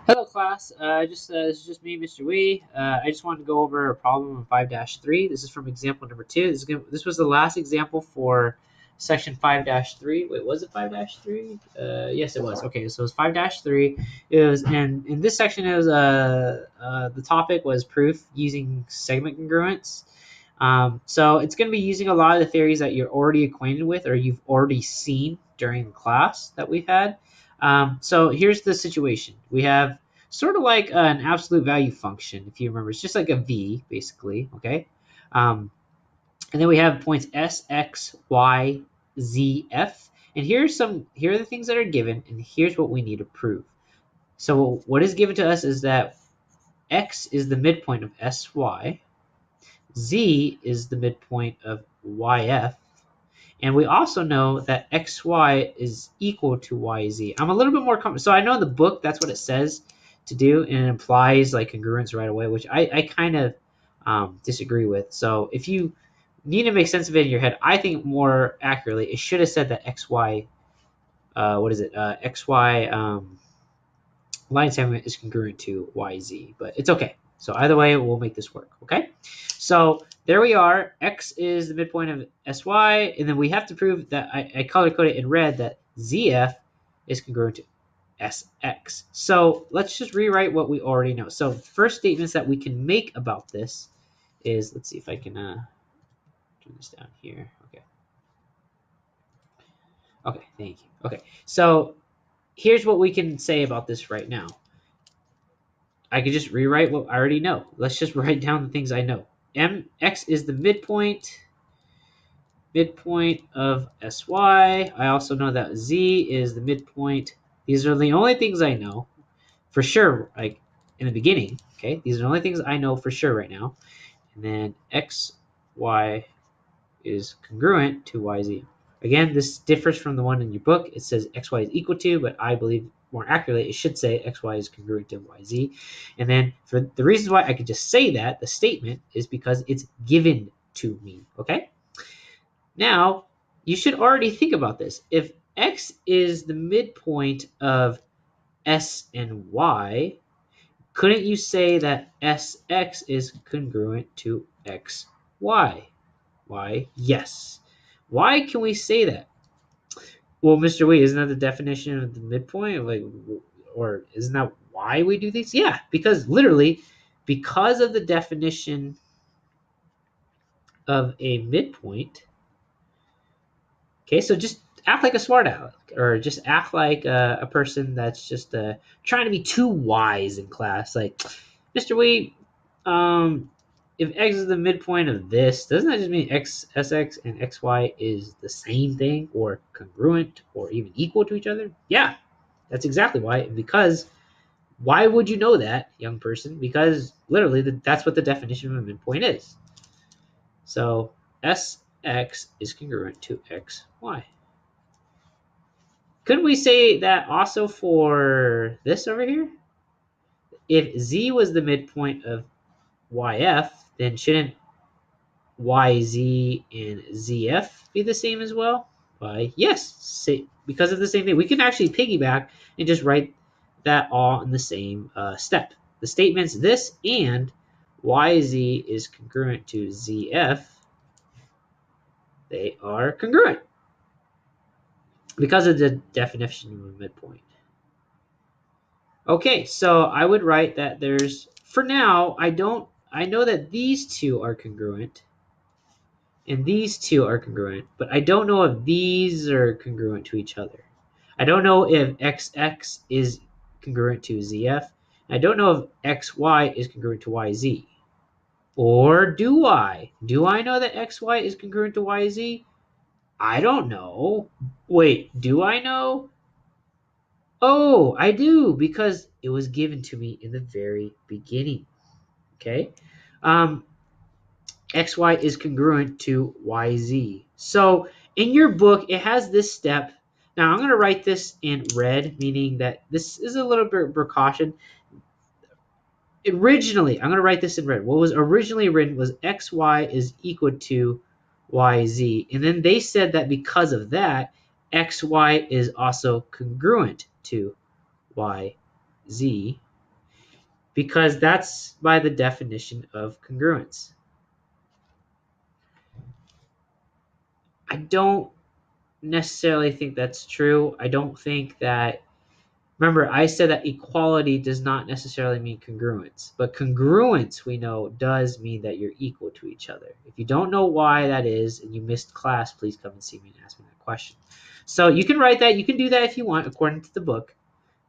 Hello, class. This is just me, Mr. Wee. I just wanted to go over a problem on 5-3. This is from example number 2. This was the last example for section 5-3. Wait, was it 5-3? Yes, it was. Okay, so it was 5-3. It was, and in this section, the topic was proof using segment congruence. So it's going to be using a lot of the theories that you're already acquainted with or you've already seen during class that we've had. So here's the situation. We have sort of like an absolute value function, if you remember. It's just like a v, basically, okay? And then we have points s, x, y, z, f. And here are the things that are given, and here's what we need to prove. So what is given to us is that x is the midpoint of sy, z is the midpoint of yf, and we also know that xy is equal to yz. I'm a little bit more comfortable. So I know in the book that's what it says to do, and it implies like congruence right away, which I kind of disagree with. So if you need to make sense of it in your head, I think more accurately, it should have said that xy, xy line segment is congruent to yz, but it's okay. So either way, we'll make this work, okay? So there we are. X is the midpoint of sy, and then we have to prove that I color-coded in red that zf is congruent to sx. So let's just rewrite what we already know. So first statements that we can make about this is, let's see if I can turn this down here. Okay, thank you. Okay, so here's what we can say about this right now. I could just rewrite what I already know. Let's just write down the things I know. X is the midpoint of sy. I also know that z is the midpoint. These are the only things I know for sure, like in the beginning. Okay, these are the only things I know for sure right now. And then x, y is congruent to yz. Again, this differs from the one in your book. It says xy is equal to, but I believe more accurately it should say xy is congruent to yz. And then for the reasons why I could just say that, the statement is because it's given to me, okay? Now, you should already think about this. If x is the midpoint of s and y, couldn't you say that sx is congruent to xy? Why? Yes. Why can we say that? Well, Mr. Wee, isn't that the definition of the midpoint? Like, or isn't that why we do things? Yeah, because literally, because of the definition of a midpoint. Okay, so just act like a smart aleck, or just act like a person that's just trying to be too wise in class. Like, Mr. Wee, if x is the midpoint of this, doesn't that just mean sx and xy is the same thing, or congruent, or even equal to each other? Yeah, that's exactly why. Because why would you know that, young person? Because literally, that's what the definition of a midpoint is. So sx is congruent to xy. Couldn't we say that also for this over here? If z was the midpoint of yf, then shouldn't yz and zf be the same as well? Why, yes, because of the same thing. We can actually piggyback and just write that all in the same step. The statements this and yz is congruent to zf, they are congruent because of the definition of a midpoint. Okay, so I would write that there's, for now, I know that these two are congruent and these two are congruent, but I don't know if these are congruent to each other. I don't know if xx is congruent to zf. I don't know if xy is congruent to yz. Or do I? Do I know that xy is congruent to yz? I don't know. Wait, do I know? Oh, I do, because it was given to me in the very beginning. Okay. Um, XY is congruent to YZ. So in your book, it has this step. Now I'm going to write this in red, meaning that this is a little bit of precaution. Originally, I'm going to write this in red. What was originally written was XY is equal to YZ. And then they said that because of that, XY is also congruent to YZ. because that's by the definition of congruence. I don't necessarily think that's true. I don't think that, remember, I said that equality does not necessarily mean congruence, but congruence, we know, does mean that you're equal to each other. If you don't know why that is and you missed class, please come and see me and ask me that question. So you can write that. You can do that if you want, according to the book.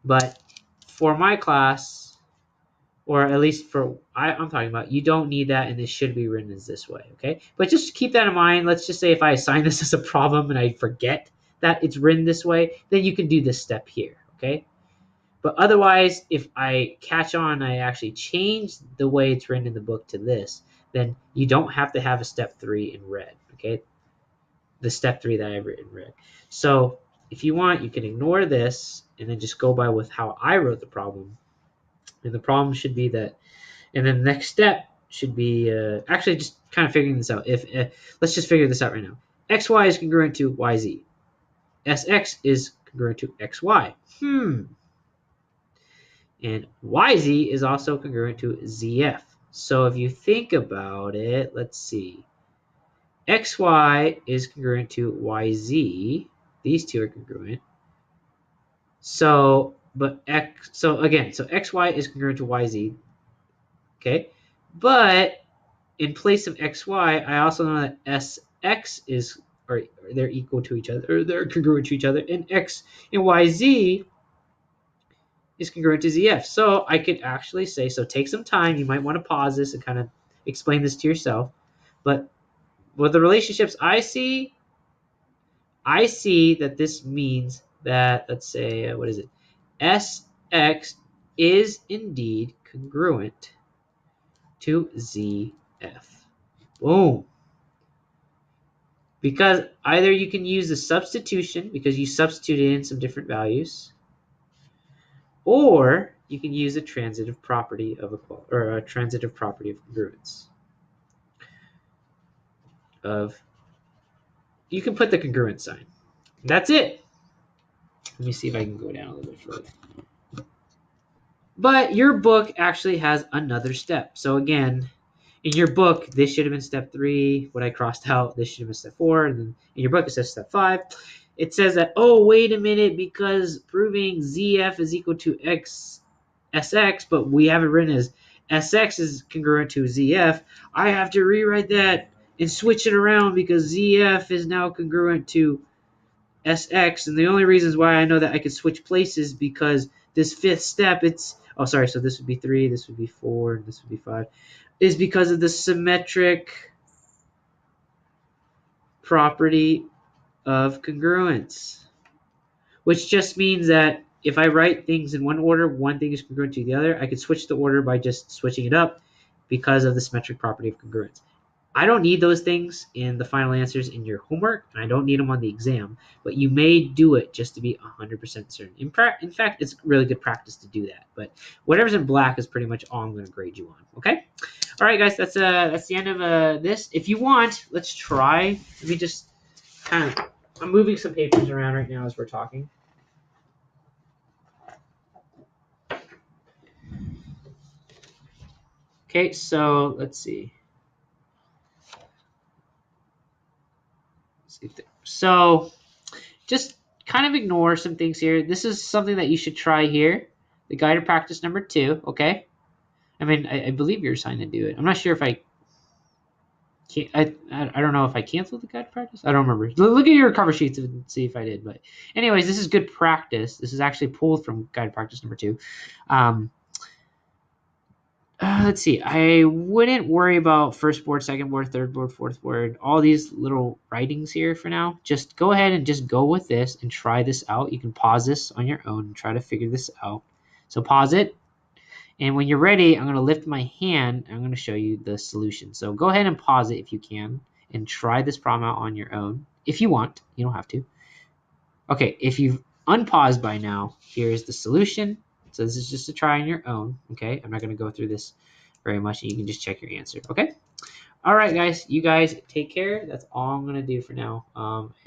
But for my class, or at least for I'm talking about, you don't need that, and this should be written as this way, okay? But just keep that in mind. Let's just say if I assign this as a problem and I forget that it's written this way, then you can do this step here, okay? But otherwise, if I catch on, I actually change the way it's written in the book to this, then you don't have to have a step 3 in red, okay? The step 3 that I've written in red. So if you want, you can ignore this and then just go by with how I wrote the problem. And the problem should be that, and then the next step should be actually just kind of figuring this out. If let's just figure this out right now. XY is congruent to YZ. SX is congruent to XY. And YZ is also congruent to ZF. So if you think about it, let's see. XY is congruent to YZ. These two are congruent. So XY is congruent to YZ. Okay. But in place of XY, I also know that SX is, or they're equal to each other, or they're congruent to each other, and X and YZ is congruent to ZF. So I could actually say, so take some time. You might want to pause this and kind of explain this to yourself. But with the relationships I see that this means that, let's say, what is it? SX is indeed congruent to ZF. Boom. Because either you can use the substitution because you substituted in some different values, or you can use a transitive property of equality, or a transitive property of congruence. You can put the congruent sign. That's it. Let me see if I can go down a little bit further. But your book actually has another step. So again, in your book, this should have been step 3. What I crossed out, this should have been step 4. And then in your book, it says step 5. It says that, oh, wait a minute, because proving ZF is equal to SX, but we have it written as SX is congruent to ZF, I have to rewrite that and switch it around because ZF is now congruent to SX. And the only reasons why I know that I could switch places because this 5th step, so this would be 3, this would be 4, and this would be 5, is because of the symmetric property of congruence, which just means that if I write things in one order, one thing is congruent to the other. I could switch the order by just switching it up because of the symmetric property of congruence. I don't need those things in the final answers in your homework, and I don't need them on the exam, but you may do it just to be 100% certain. In fact, it's really good practice to do that, but whatever's in black is pretty much all I'm going to grade you on, okay? All right, guys, that's the end of this. If you want, let's try. Let me just I'm moving some papers around right now as we're talking. Okay, so let's see. So just kind of ignore some things here. This is something that you should try here. The guided practice number 2, okay? I mean, I believe you're assigned to do it. I'm not sure if I can't. I don't know if I canceled the guided practice. I don't remember. Look at your cover sheets and see if I did. But anyways, this is good practice. This is actually pulled from guided practice number 2. Let's see. I wouldn't worry about first board, second board, third board, fourth board, all these little writings here for now. Just go ahead and just go with this and try this out. You can pause this on your own and try to figure this out. So pause it. And when you're ready, I'm going to lift my hand. And I'm going to show you the solution. So go ahead and pause it if you can and try this problem out on your own. If you want, you don't have to. Okay, if you've unpaused by now, here's the solution. So this is just to try on your own, okay? I'm not going to go through this very much, and you can just check your answer, okay? All right, guys. You guys take care. That's all I'm going to do for now,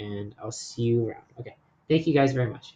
and I'll see you around. Okay, thank you guys very much.